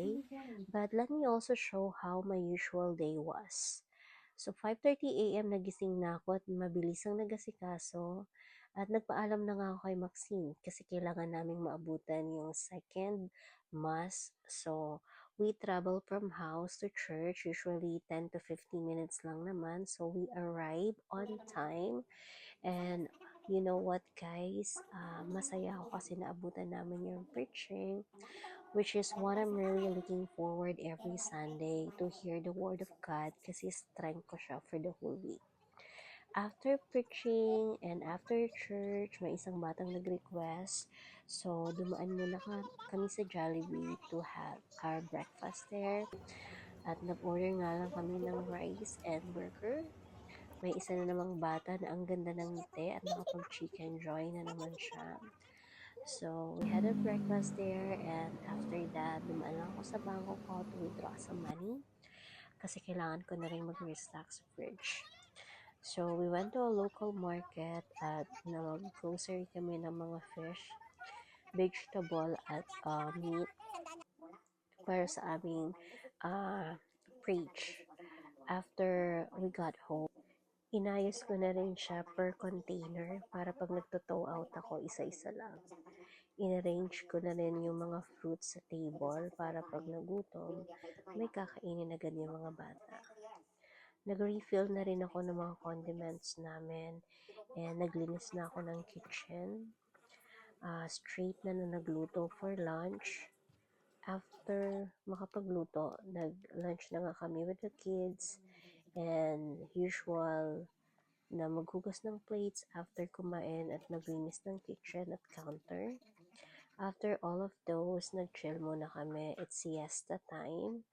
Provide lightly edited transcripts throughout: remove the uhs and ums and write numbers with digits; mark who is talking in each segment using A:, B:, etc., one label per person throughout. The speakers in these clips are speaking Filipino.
A: day, but let me also show how my usual day was. So 5:30 a.m. nagising na ako at mabilis ang nagasikaso at nagpaalam na nga ako kay Maxine kasi kailangan naming maabutan yung second mass. So we travel from house to church, usually 10 to 15 minutes lang naman. So we arrive on time. And you know what, guys? Masaya ako kasi naabutan namin yung preaching, which is what I'm really looking forward every Sunday to hear the Word of God kasi strength ko siya for the whole week. After preaching and after church, may isang batang nag-request. So, dumaan muna kami sa Jollibee to have our breakfast there. At nag-order nga lang kami ng rice and burger. May isa na namang bata na ang ganda ng ngiti at nakapag-chicken joy na naman siya. So, we had a breakfast there and after that, dumaan lang ako sa bangko ko to withdraw some money kasi kailangan ko na rin mag-restock sa fridge. So, we went to a local market at nag-grocery kami ng mga fish, vegetable at meat para sa aming preach. After we got home, inayos ko na rin siya per container para pag nagto-tow out ako, isa-isa lang. In-arrange ko na rin yung mga fruits sa table para pag nagutom, may kakainin agad yung mga bata. Nag-refill na rin ako ng mga condiments namin and naglinis na ako ng kitchen. Straight na nagluto for lunch. After makapagluto, nag-lunch na nga kami with the kids and usual na maghugas ng plates after kumain at naglinis ng kitchen at counter. After all of those, nag-chill muna kami. It's siesta time.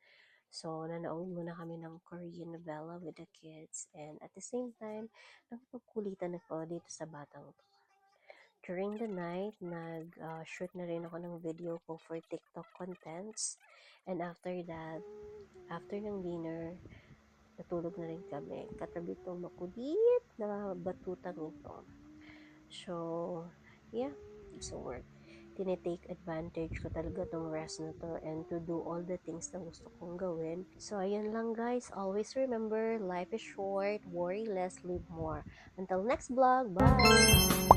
A: So, nanood muna kami ng Korean novela with the kids. And at the same time, nagpagkulitan ako dito sa batang to. During the night, nag-shoot na rin ako ng video ko for TikTok contents. And after that, after ng dinner, natulog na rin kami. Katabi itong makulit na batutang ito. So, yeah, so work. Tinitake advantage ko talaga tong rest na to and to do all the things na gusto kong gawin. So, ayun lang guys. Always remember, life is short, worry less, live more. Until next vlog, bye!